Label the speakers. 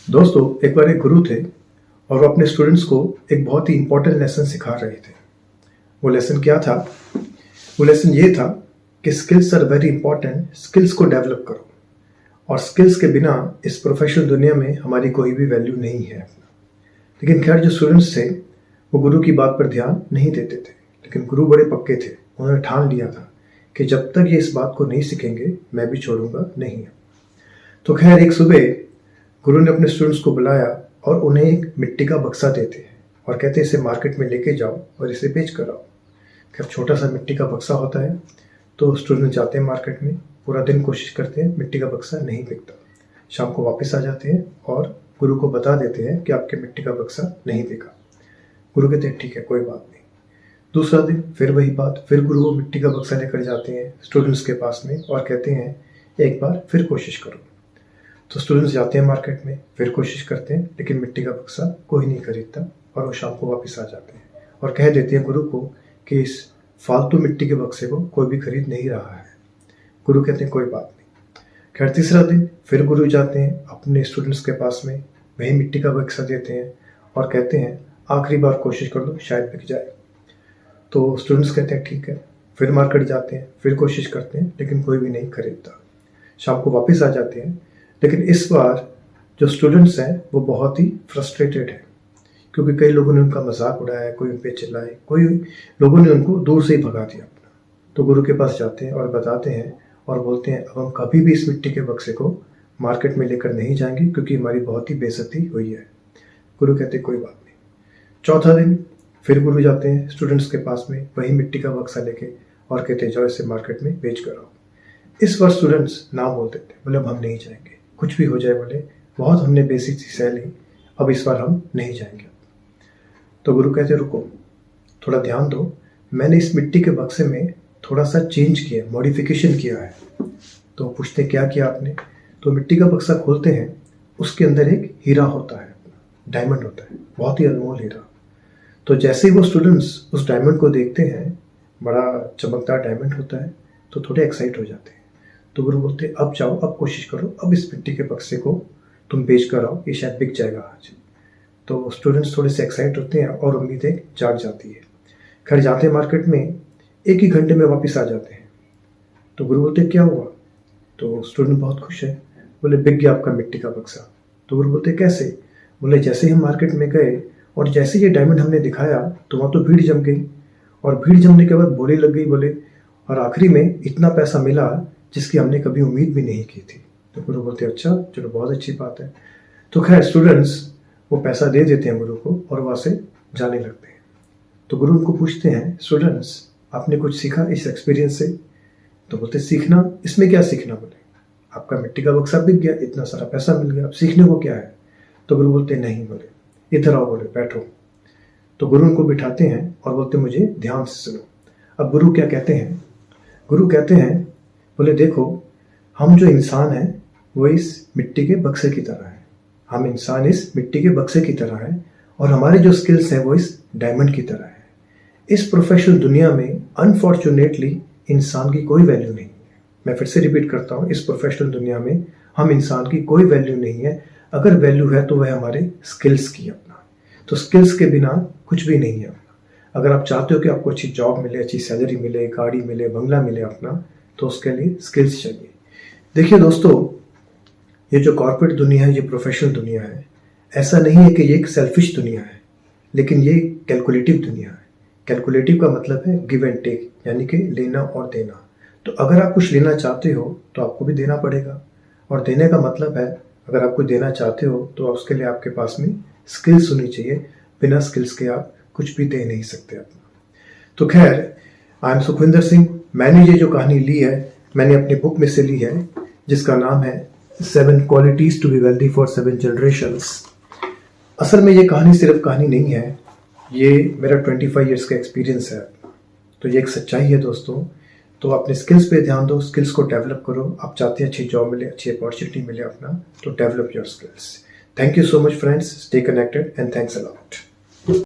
Speaker 1: दोस्तों, एक बार एक गुरु थे और वो अपने स्टूडेंट्स को एक बहुत ही इंपॉर्टेंट लेसन सिखा रहे थे। वो लेसन क्या था? वो लेसन ये था कि skills are very important, skills को डेवलप करो। और स्किल्स के बिना इस प्रोफेशनल दुनिया में हमारी कोई भी वैल्यू नहीं है। लेकिन खैर, जो स्टूडेंट्स थे वो गुरु की बात पर ध्यान नहीं देते थे। लेकिन गुरु बड़े पक्के थे, उन्होंने ठान लिया था कि जब तक ये इस बात को नहीं सीखेंगे मैं भी छोड़ूंगा नहीं। तो खैर, एक सुबह गुरु ने अपने स्टूडेंट्स को बुलाया और उन्हें एक मिट्टी का बक्सा देते हैं और कहते हैं इसे मार्केट में लेके जाओ और इसे बेच कर आओ। खैर, छोटा सा मिट्टी का बक्सा होता है। तो स्टूडेंट जाते हैं मार्केट में, पूरा दिन कोशिश करते हैं, मिट्टी का बक्सा नहीं बिकता। शाम को वापस आ जाते हैं और गुरु को बता देते हैं कि आपके मिट्टी का बक्सा नहीं बिका। गुरु कहते हैं ठीक है, कोई बात नहीं। दूसरा दिन फिर वही बात, फिर गुरु वो मिट्टी का बक्सा लेकर जाते हैं स्टूडेंट्स के पास में और कहते हैं एक बार फिर कोशिश करो। तो स्टूडेंट्स जाते हैं मार्केट में, फिर कोशिश करते हैं, लेकिन मिट्टी का बक्सा कोई नहीं खरीदता और वो शाम को वापस आ जाते हैं और कह देते हैं गुरु को कि इस फालतू मिट्टी के बक्से को कोई भी खरीद नहीं रहा है। गुरु कहते हैं कोई बात नहीं। खैर, तीसरा दिन फिर गुरु जाते हैं अपने स्टूडेंट्स के पास में, वही मिट्टी का बक्सा देते हैं और कहते हैं आखिरी बार कोशिश कर लो, शायद बिक जाए। तो स्टूडेंट्स कहते हैं ठीक है। फिर मार्केट जाते हैं, फिर कोशिश करते हैं, लेकिन कोई भी नहीं खरीदता। शाम को वापस आ जाते हैं, लेकिन इस बार जो स्टूडेंट्स हैं वो बहुत ही फ्रस्ट्रेटेड हैं, क्योंकि कई लोगों ने उनका मजाक उड़ाया, कोई उन पे चिल्लाए, कोई लोगों ने उनको दूर से ही भगा दिया। तो गुरु के पास जाते हैं और बताते हैं और बोलते हैं अब हम कभी भी इस मिट्टी के बक्से को मार्केट में लेकर नहीं जाएंगे, क्योंकि हमारी बहुत ही बेइज्जती हुई है। गुरु कहते कोई बात नहीं। चौथा दिन फिर गुरु जाते हैं स्टूडेंट्स के पास में, वही मिट्टी का बक्सा लेके और कहते जाओ इसे मार्केट में बेच कर आओ। इस बार स्टूडेंट्स ना बोलते थे, बोले अब हम नहीं जाएंगे, कुछ भी हो जाए, बोले बहुत हमने बेसिक सी सह ली, अब इस बार हम नहीं जाएंगे। तो गुरु कहते रुको, थोड़ा ध्यान दो, मैंने इस मिट्टी के बक्से में थोड़ा सा चेंज किया, मॉडिफिकेशन किया है। तो पूछते क्या किया आपने? तो मिट्टी का बक्सा खोलते हैं, उसके अंदर एक हीरा होता है, डायमंड होता है, बहुत ही अनमोल हीरा। तो जैसे ही वो स्टूडेंट्स उस डायमंड को देखते हैं, बड़ा चमकदार डायमंड होता है, तो थोड़े एक्साइट हो जाते हैं। तो गुरु बोलते अब जाओ, अब कोशिश करो, अब इस मिट्टी के बक्से को तुम बेच कर आओ, ये शायद बिक जाएगा आज। तो स्टूडेंट्स थोड़े से एक्साइट होते हैं और उम्मीदें जाग जाती है। खैर, जाते हैं मार्केट में, एक ही घंटे में वापस आ जाते हैं। तो गुरु बोलते क्या हुआ? तो स्टूडेंट बहुत खुश है, बोले बिक गया आपका मिट्टी का बक्सा। तो गुरु बोलते कैसे? बोले जैसे ही हम मार्केट में गए और जैसे ये डायमंड हमने दिखाया तो वहाँ तो भीड़ जम गई, और भीड़ जमने के बाद बोली लग गई, बोले और आखिरी में इतना पैसा मिला जिसकी हमने कभी उम्मीद भी नहीं की थी। तो गुरु बोलते अच्छा, चलो बहुत अच्छी बात है। तो खैर, स्टूडेंट्स वो पैसा दे देते हैं गुरु को और वहाँ से जाने लगते हैं। तो गुरु उनको पूछते हैं स्टूडेंट्स आपने कुछ सीखा इस एक्सपीरियंस से? तो बोलते सीखना, इसमें क्या सीखना? बोले आपका मिट्टी का बक्सा बिक गया, इतना सारा पैसा मिल गया, अब सीखने को क्या है? तो गुरु बोलते नहीं, बोले इधर आओ, बोले बैठो। तो गुरु उनको बिठाते हैं और बोलते मुझे ध्यान से सुनो। अब गुरु क्या कहते हैं? गुरु कहते हैं बोले देखो, हम जो इंसान हैं वो इस मिट्टी के बक्से की तरह है। हम इंसान इस मिट्टी के बक्से की तरह है और हमारे जो स्किल्स हैं वो इस डायमंड की तरह है। इस प्रोफेशनल दुनिया में अनफॉर्चुनेटली इंसान की कोई वैल्यू नहीं है। मैं फिर से रिपीट करता हूँ, इस प्रोफेशनल दुनिया में हम इंसान की कोई वैल्यू नहीं है। अगर वैल्यू है तो वह हमारे स्किल्स की अपना। तो स्किल्स के बिना कुछ भी नहीं है अपना। अगर आप चाहते हो कि आपको अच्छी जॉब मिले, अच्छी सैलरी मिले, गाड़ी मिले, बंगला मिले अपना, तो उसके लिए स्किल्स चाहिए। देखिए दोस्तों, ये जो कॉर्पोरेट दुनिया है, ये प्रोफेशनल दुनिया है, ऐसा नहीं है कि ये एक सेल्फिश दुनिया है, लेकिन ये कैलकुलेटिव दुनिया है। कैलकुलेटिव का मतलब है गिव एंड टेक, यानी कि लेना और देना। तो अगर आप कुछ लेना चाहते हो तो आपको भी देना पड़ेगा, और देने का मतलब है अगर आप कुछ देना चाहते हो तो उसके लिए आपके पास में स्किल्स होनी चाहिए। बिना स्किल्स के आप कुछ भी दे नहीं सकते अपना। तो खैर, आई एम सुखविंदर सिंह। मैंने ये जो कहानी ली है, मैंने अपनी बुक में से ली है, जिसका नाम है 7 qualities to be wealthy for 7 generations. असल में ये कहानी सिर्फ कहानी नहीं है, ये मेरा 25 ईयर्स का एक्सपीरियंस है। तो ये एक सच्चाई है दोस्तों। तो अपने स्किल्स पे ध्यान दो, स्किल्स को डेवलप करो। आप चाहते हैं अच्छी जॉब मिले, अच्छी अपॉर्चुनिटी मिले अपना, तो develop your skills. Thank you so much friends, stay connected and thanks a lot.